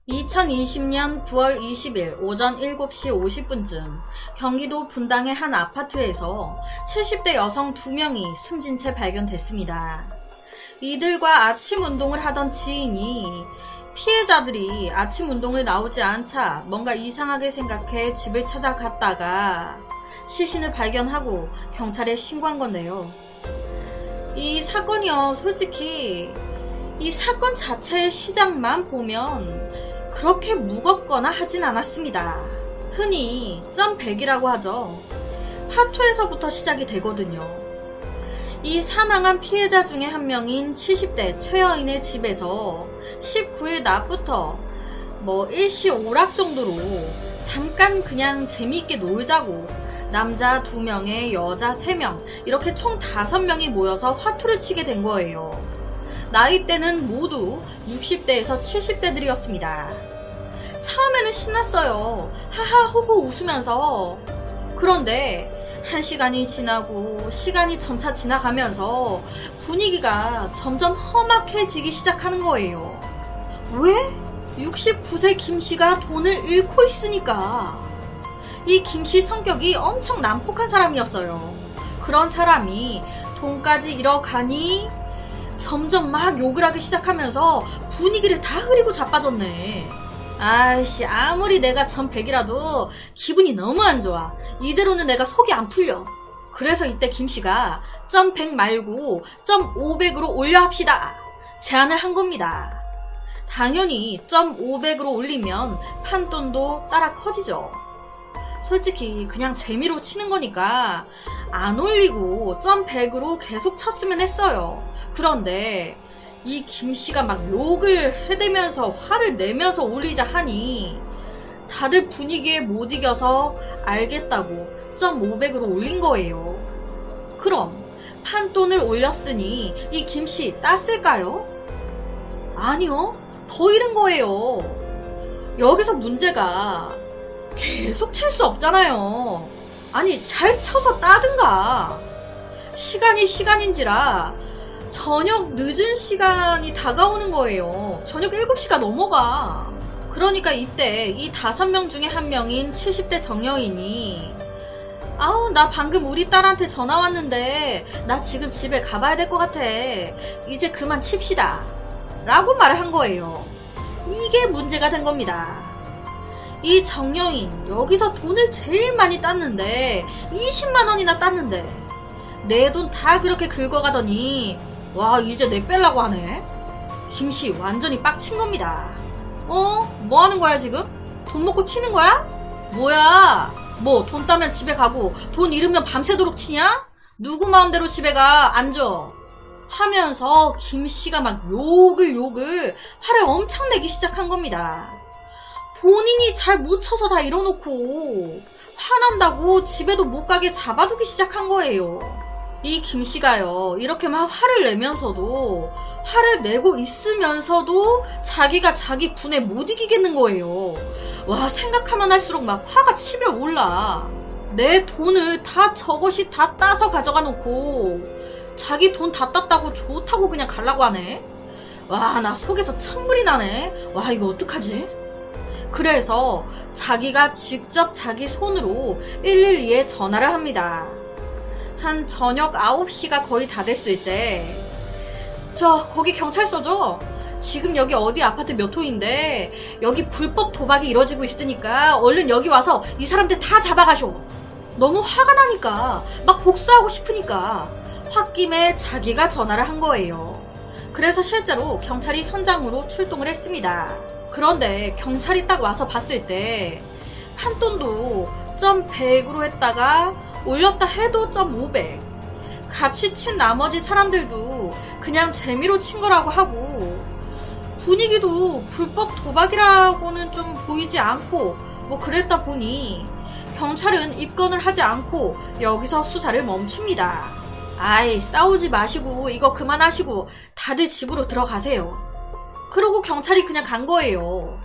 2020년 9월 20일 오전 7시 50분쯤 경기도 분당의 한 아파트에서 70대 여성 2명이 숨진 채 발견됐습니다. 이들과 아침 운동을 하던 지인이 피해자들이 아침 운동을 나오지 않자 뭔가 이상하게 생각해 집을 찾아갔다가 시신을 발견하고 경찰에 신고한 건데요. 이 사건이요, 솔직히 이 사건 자체의 시작만 보면 그렇게 무겁거나 하진 않았습니다. 흔히 점100이라고 하죠. 파토에서부터 시작이 되거든요. 이 사망한 피해자 중에 한 명인 70대 최여인의 집에서 19일 낮부터 일시오락 정도로 잠깐 그냥 재미있게 놀자고 남자 2명에 여자 3명 이렇게 총 5명이 모여서 화투를 치게 된 거예요. 나이대는 모두 60대에서 70대들이었습니다. 처음에는 신났어요. 하하호호 웃으면서. 그런데 1시간이 지나고 시간이 점차 지나가면서 분위기가 점점 험악해지기 시작하는 거예요. 왜? 69세 김씨가 돈을 잃고 있으니까. 이 김씨 성격이 엄청 난폭한 사람이었어요. 그런 사람이 돈까지 잃어가니 점점 막 욕을 하기 시작하면서 분위기를 다 흐리고 자빠졌네. 아이씨, 아무리 내가 점100이라도 기분이 너무 안 좋아. 이대로는 내가 속이 안 풀려. 그래서 이때 김씨가 점100 말고 점500으로 올려 합시다 제안을 한 겁니다. 당연히 점500으로 올리면 판돈도 따라 커지죠. 솔직히 그냥 재미로 치는 거니까 안 올리고 점100으로 계속 쳤으면 했어요. 그런데 이 김씨가 막 욕을 해대면서 화를 내면서 올리자 하니 다들 분위기에 못 이겨서 알겠다고 점500으로 올린 거예요. 그럼 판돈을 올렸으니 이 김씨 땄을까요? 아니요, 더 잃은 거예요. 여기서 문제가 계속 칠 수 없잖아요. 아니, 잘 쳐서 따든가. 시간이 시간인지라 저녁 늦은 시간이 다가오는 거예요. 저녁 7시가 넘어가. 그러니까 이때 이 5명 중에 한 명인 70대 정여인이 아우, 나 방금 우리 딸한테 전화 왔는데 나 지금 집에 가봐야 될 것 같아. 이제 그만 칩시다 라고 말을 한 거예요. 이게 문제가 된 겁니다. 이 정여인 여기서 돈을 제일 많이 땄는데 20만 원이나 땄는데 내 돈 다 그렇게 긁어가더니 와, 이제 내 뺄라고 하네. 김씨 완전히 빡친 겁니다. 뭐 하는 거야 지금? 돈 먹고 튀는 거야? 뭐야? 뭐 돈 따면 집에 가고 돈 잃으면 밤새도록 치냐? 누구 마음대로 집에 가? 앉아 하면서 김씨가 막 욕을 화를 엄청 내기 시작한 겁니다. 본인이 잘 못 쳐서 다 이러놓고 화난다고 집에도 못 가게 잡아두기 시작한 거예요. 이 김씨가요, 이렇게 막 화를 내면서도 화를 내고 있으면서도 자기가 자기 분에 못 이기겠는 거예요. 와, 생각하면 할수록 막 화가 치밀어 올라. 내 돈을 다 저것이 다 따서 가져가 놓고 자기 돈 다 땄다고 좋다고 그냥 가려고 하네. 와, 나 속에서 찬물이 나네. 와, 이거 어떡하지? 그래서 자기가 직접 자기 손으로 112에 전화를 합니다. 한 저녁 9시가 거의 다 됐을 때 거기 경찰서죠? 지금 여기 어디 아파트 몇 호인데 여기 불법 도박이 이루어지고 있으니까 얼른 여기 와서 이 사람들 다 잡아가쇼. 너무 화가 나니까 막 복수하고 싶으니까 홧김에 자기가 전화를 한 거예요. 그래서 실제로 경찰이 현장으로 출동을 했습니다. 그런데 경찰이 딱 와서 봤을 때 판돈도 점100으로 했다가 올렸다 해도 점500 같이 친 나머지 사람들도 그냥 재미로 친 거라고 하고 분위기도 불법 도박이라고는 좀 보이지 않고 그랬다 보니 경찰은 입건을 하지 않고 여기서 수사를 멈춥니다. 아이, 싸우지 마시고 이거 그만하시고 다들 집으로 들어가세요. 그러고 경찰이 그냥 간 거예요.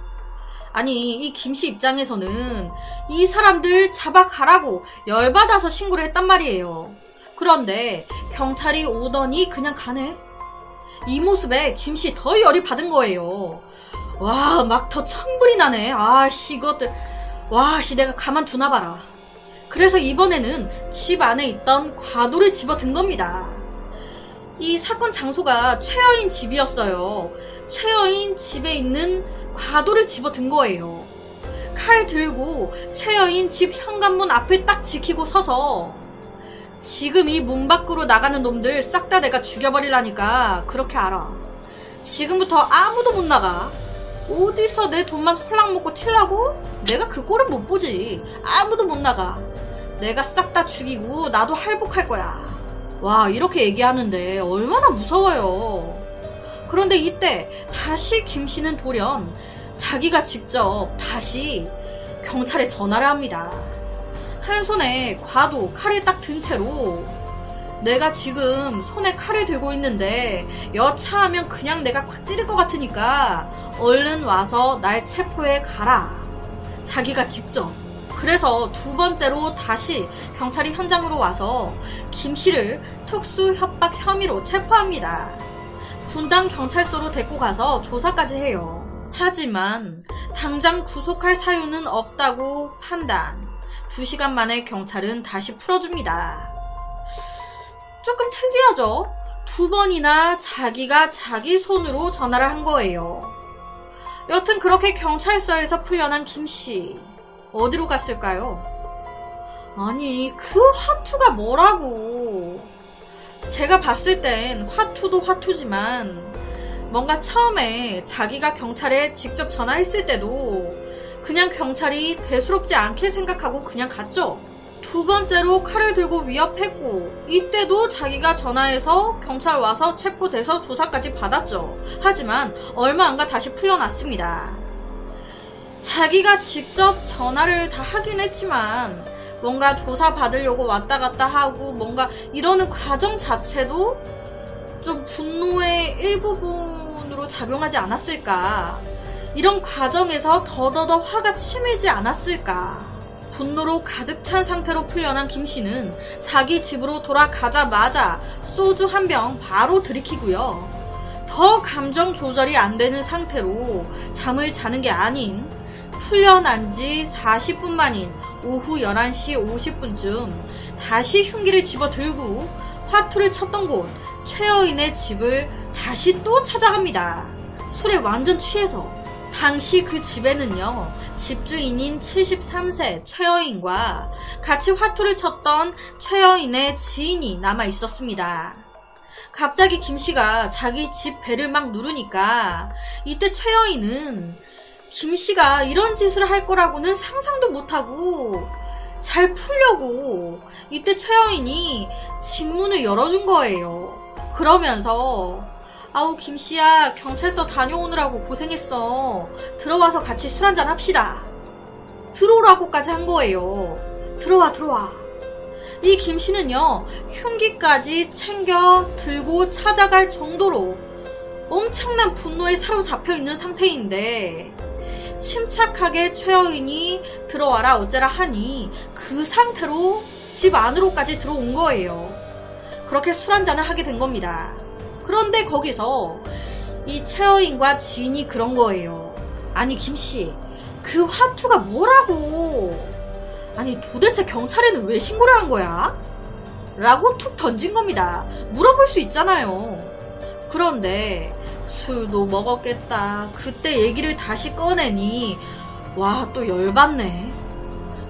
아니, 이 김씨 입장에서는 이 사람들 잡아가라고 열받아서 신고를 했단 말이에요. 그런데 경찰이 오더니 그냥 가네. 이 모습에 김씨 더 열이 받은 거예요. 와, 막 더 천불이 나네. 아씨, 이것들. 와씨, 내가 가만두나 봐라. 그래서 이번에는 집 안에 있던 과도를 집어든 겁니다. 이 사건 장소가 최여인 집이었어요. 최여인 집에 있는 과도를 집어든 거예요. 칼 들고 최여인 집 현관문 앞에 딱 지키고 서서 지금 이 문 밖으로 나가는 놈들 싹 다 내가 죽여버리라니까 그렇게 알아. 지금부터 아무도 못 나가. 어디서 내 돈만 홀랑 먹고 튀려고? 내가 그 꼴은 못 보지. 아무도 못 나가. 내가 싹 다 죽이고 나도 할복할 거야. 와, 이렇게 얘기하는데 얼마나 무서워요. 그런데 이때 다시 김씨는 돌연 자기가 직접 다시 경찰에 전화를 합니다. 한 손에 과도 칼을 딱 든 채로 내가 지금 손에 칼을 들고 있는데 여차하면 그냥 내가 콱 찌를 것 같으니까 얼른 와서 날 체포해 가라. 자기가 직접. 그래서 두 번째로 다시 경찰이 현장으로 와서 김씨를 특수 협박 혐의로 체포합니다. 분당 경찰서로 데리고 가서 조사까지 해요. 하지만 당장 구속할 사유는 없다고 판단. 2시간 만에 경찰은 다시 풀어줍니다. 조금 특이하죠? 2번이나 자기가 자기 손으로 전화를 한 거예요. 여튼 그렇게 경찰서에서 풀려난 김씨. 어디로 갔을까요? 아니, 그 화투가 뭐라고. 제가 봤을 땐 화투도 화투지만 뭔가 처음에 자기가 경찰에 직접 전화했을 때도 그냥 경찰이 대수롭지 않게 생각하고 그냥 갔죠. 2번째로 칼을 들고 위협했고 이때도 자기가 전화해서 경찰 와서 체포돼서 조사까지 받았죠. 하지만 얼마 안 가 다시 풀려났습니다. 자기가 직접 전화를 다 하긴 했지만 뭔가 조사 받으려고 왔다 갔다 하고 뭔가 이러는 과정 자체도 좀 분노의 일부분으로 작용하지 않았을까. 이런 과정에서 더더더 화가 치밀지 않았을까. 분노로 가득 찬 상태로 풀려난 김씨는 자기 집으로 돌아가자마자 소주 한 병 바로 들이키고요. 더 감정 조절이 안 되는 상태로 잠을 자는 게 아닌 풀려난 지 40분 만인 오후 11시 50분쯤 다시 흉기를 집어들고 화투를 쳤던 곳 최여인의 집을 다시 또 찾아갑니다. 술에 완전 취해서. 당시 그 집에는요, 집주인인 73세 최여인과 같이 화투를 쳤던 최여인의 지인이 남아 있었습니다. 갑자기 김씨가 자기 집 배를 막 누르니까 이때 최여인은 김씨가 이런 짓을 할 거라고는 상상도 못하고 잘 풀려고 이때 최여인이 집 문을 열어준 거예요. 그러면서 아우 김씨야, 경찰서 다녀오느라고 고생했어. 들어와서 같이 술 한잔 합시다. 들어오라고까지 한 거예요. 들어와. 이 김씨는요, 흉기까지 챙겨 들고 찾아갈 정도로 엄청난 분노에 사로잡혀 있는 상태인데 침착하게 최여인이 들어와라 어째라 하니 그 상태로 집 안으로까지 들어온 거예요. 그렇게 술 한잔을 하게 된 겁니다. 그런데 거기서 이 최여인과 지인이 그런 거예요. 아니 김씨, 그 화투가 뭐라고. 아니 도대체 경찰에는 왜 신고를 한 거야? 라고 툭 던진 겁니다. 물어볼 수 있잖아요. 그런데 술도 먹었겠다. 그때 얘기를 다시 꺼내니 와, 또 열받네.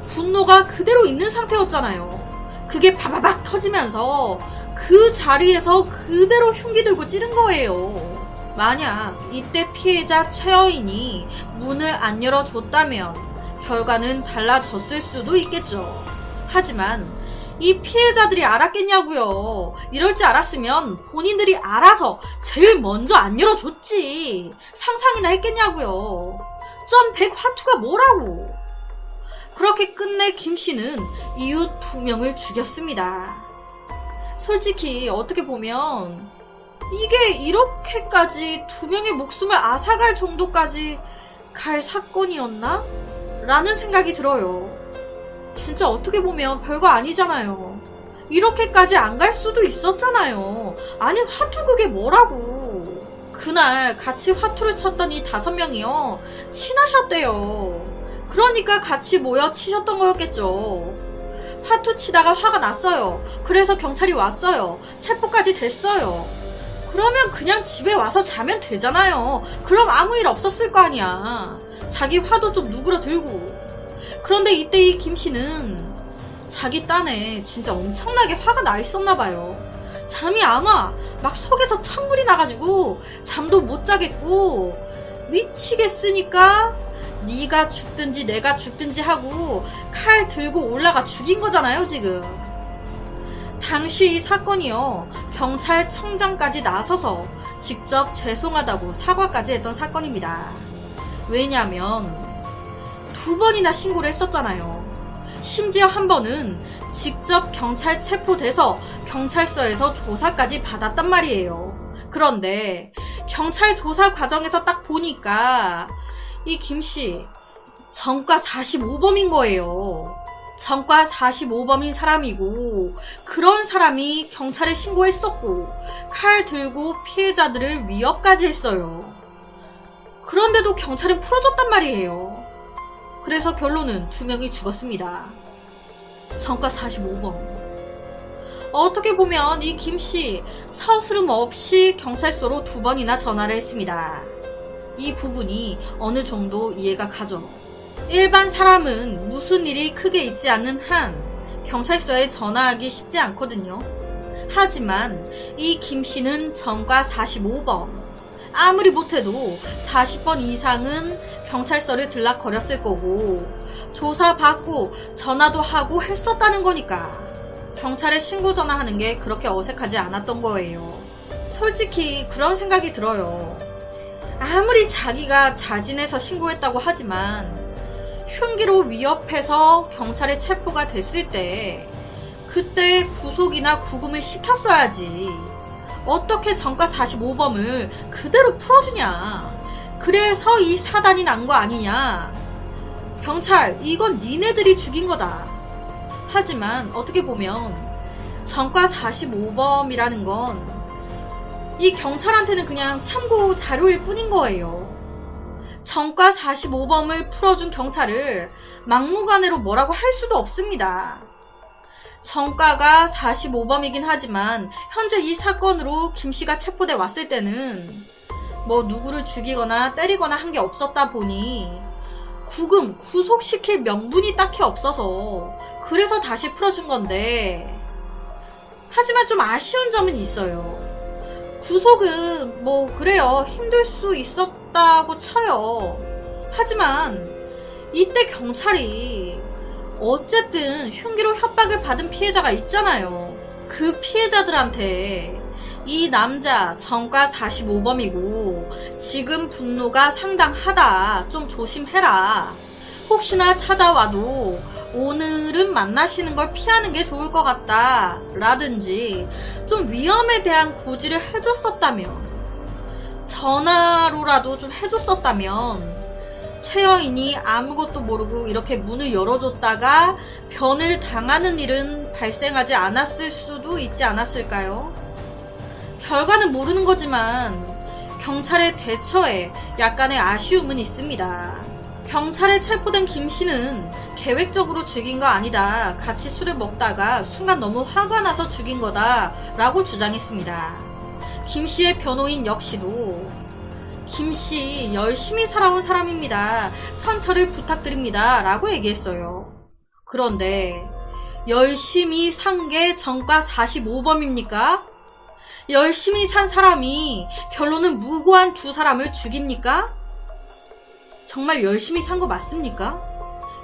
분노가 그대로 있는 상태였잖아요. 그게 바바박 터지면서 그 자리에서 그대로 흉기 들고 찌른 거예요. 만약 이때 피해자 최여인이 문을 안 열어줬다면 결과는 달라졌을 수도 있겠죠. 하지만 이 피해자들이 알았겠냐고요. 이럴 줄 알았으면 본인들이 알아서 제일 먼저 안 열어줬지. 상상이나 했겠냐고요. 전 100 화투가 뭐라고. 그렇게 끝내 김씨는 이웃 2명을 죽였습니다. 솔직히 어떻게 보면 이게 이렇게까지 2명의 목숨을 앗아갈 정도까지 갈 사건이었나? 라는 생각이 들어요. 진짜 어떻게 보면 별거 아니잖아요. 이렇게까지 안 갈 수도 있었잖아요. 아니 화투 그게 뭐라고. 그날 같이 화투를 쳤던 이 5명이요. 친하셨대요. 그러니까 같이 모여 치셨던 거였겠죠. 화투 치다가 화가 났어요. 그래서 경찰이 왔어요. 체포까지 됐어요. 그러면 그냥 집에 와서 자면 되잖아요. 그럼 아무 일 없었을 거 아니야. 자기 화도 좀 누그러들고. 그런데 이때 이 김씨는 자기 딴에 진짜 엄청나게 화가 나 있었나 봐요. 잠이 안 와. 막 속에서 찬물이 나가지고 잠도 못 자겠고 미치겠으니까 네가 죽든지 내가 죽든지 하고 칼 들고 올라가 죽인 거잖아요 지금. 당시 이 사건이요. 경찰청장까지 나서서 직접 죄송하다고 사과까지 했던 사건입니다. 왜냐면 2번이나 신고를 했었잖아요. 심지어 한 번은 직접 경찰 체포돼서 경찰서에서 조사까지 받았단 말이에요. 그런데 경찰 조사 과정에서 딱 보니까 이 김씨 전과 45범인 거예요. 전과 45범인 사람이고 그런 사람이 경찰에 신고했었고 칼 들고 피해자들을 위협까지 했어요. 그런데도 경찰은 풀어줬단 말이에요. 그래서 결론은 2명이 죽었습니다. 전과 45범. 어떻게 보면 이 김씨 서스름 없이 경찰서로 2번이나 전화를 했습니다. 이 부분이 어느 정도 이해가 가죠. 일반 사람은 무슨 일이 크게 있지 않는 한 경찰서에 전화하기 쉽지 않거든요. 하지만 이 김씨는 전과 45범. 아무리 못해도 40번 이상은 경찰서를 들락거렸을 거고 조사받고 전화도 하고 했었다는 거니까 경찰에 신고 전화하는 게 그렇게 어색하지 않았던 거예요. 솔직히 그런 생각이 들어요. 아무리 자기가 자진해서 신고했다고 하지만 흉기로 위협해서 경찰에 체포가 됐을 때 그때 구속이나 구금을 시켰어야지. 어떻게 전과 45범을 그대로 풀어주냐. 그래서 이 사단이 난 거 아니냐. 경찰 이건 니네들이 죽인 거다. 하지만 어떻게 보면 전과 45범이라는 건 이 경찰한테는 그냥 참고 자료일 뿐인 거예요. 전과 45범을 풀어준 경찰을 막무가내로 뭐라고 할 수도 없습니다. 전과가 45범이긴 하지만 현재 이 사건으로 김씨가 체포돼 왔을 때는 뭐 누구를 죽이거나 때리거나 한 게 없었다 보니 구금, 구속시킬 명분이 딱히 없어서 그래서 다시 풀어준 건데 하지만 좀 아쉬운 점은 있어요. 구속은 뭐 그래요. 힘들 수 있었다고 쳐요. 하지만 이때 경찰이 어쨌든 흉기로 협박을 받은 피해자가 있잖아요. 그 피해자들한테 이 남자 전과 45범이고 지금 분노가 상당하다. 좀 조심해라. 혹시나 찾아와도 오늘은 만나시는 걸 피하는 게 좋을 것 같다. 라든지 좀 위험에 대한 고지를 해줬었다면 전화로라도 좀 해줬었다면 최 여인이 아무것도 모르고 이렇게 문을 열어줬다가 변을 당하는 일은 발생하지 않았을 수도 있지 않았을까요? 결과는 모르는 거지만 경찰의 대처에 약간의 아쉬움은 있습니다. 경찰에 체포된 김씨는 계획적으로 죽인 거 아니다. 같이 술을 먹다가 순간 너무 화가 나서 죽인 거다 라고 주장했습니다. 김씨의 변호인 역시도 김씨 열심히 살아온 사람입니다. 선처를 부탁드립니다 라고 얘기했어요. 그런데 열심히 산 게 전과 45범입니까? 열심히 산 사람이 결론은 무고한 2사람을 죽입니까? 정말 열심히 산 거 맞습니까?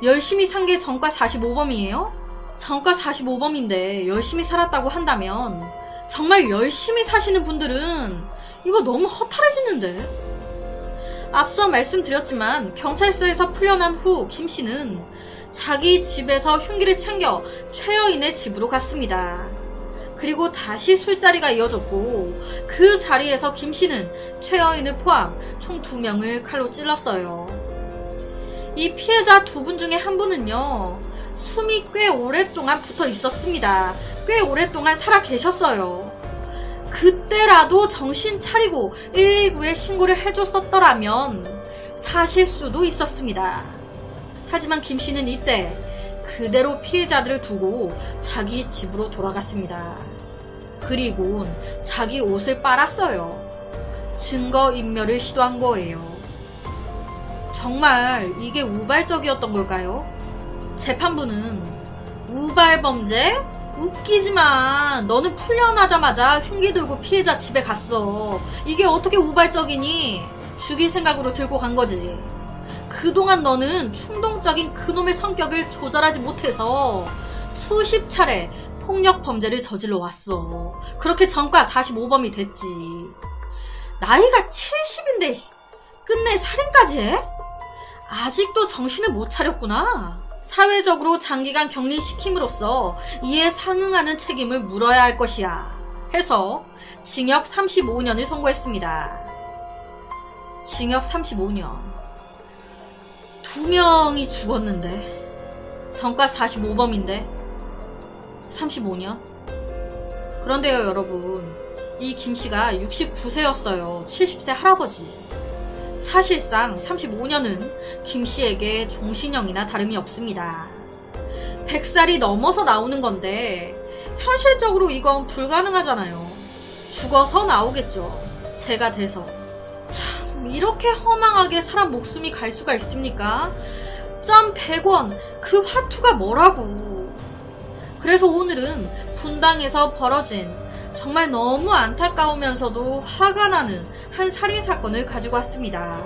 열심히 산 게 전과 45범이에요? 전과 45범인데 열심히 살았다고 한다면 정말 열심히 사시는 분들은 이거 너무 허탈해지는데. 앞서 말씀드렸지만 경찰서에서 풀려난 후 김씨는 자기 집에서 흉기를 챙겨 최 여인의 집으로 갔습니다. 그리고 다시 술자리가 이어졌고 그 자리에서 김씨는 최 여인을 포함 총 2명을 칼로 찔렀어요. 이 피해자 2분 중에 한 분은요. 숨이 꽤 오랫동안 붙어 있었습니다. 꽤 오랫동안 살아 계셨어요. 그때라도 정신 차리고 119에 신고를 해줬었더라면 사실 수도 있었습니다. 하지만 김 씨는 이때 그대로 피해자들을 두고 자기 집으로 돌아갔습니다. 그리고 자기 옷을 빨았어요. 증거인멸을 시도한 거예요. 정말 이게 우발적이었던 걸까요? 재판부는 우발범죄? 웃기지만 너는 풀려나자마자 흉기 들고 피해자 집에 갔어. 이게 어떻게 우발적이니? 죽일 생각으로 들고 간 거지. 그동안 너는 충동적인 그놈의 성격을 조절하지 못해서 수십 차례 폭력 범죄를 저질러 왔어. 그렇게 전과 45범이 됐지. 나이가 70인데 끝내 살인까지 해? 아직도 정신을 못 차렸구나. 사회적으로 장기간 격리시킴으로써 이에 상응하는 책임을 물어야 할 것이야 해서 징역 35년을 선고했습니다. 징역 35년. 2명이 죽었는데 전과 45범인데 35년? 그런데요 여러분, 이 김씨가 69세였어요. 70세 할아버지. 사실상 35년은 김씨에게 종신형이나 다름이 없습니다. 100살이 넘어서 나오는 건데 현실적으로 이건 불가능하잖아요. 죽어서 나오겠죠. 제가 돼서. 참, 이렇게 허망하게 사람 목숨이 갈 수가 있습니까? 점 100원, 그 화투가 뭐라고. 그래서 오늘은 분당에서 벌어진 정말 너무 안타까우면서도 화가 나는 한 살인사건을 가지고 왔습니다.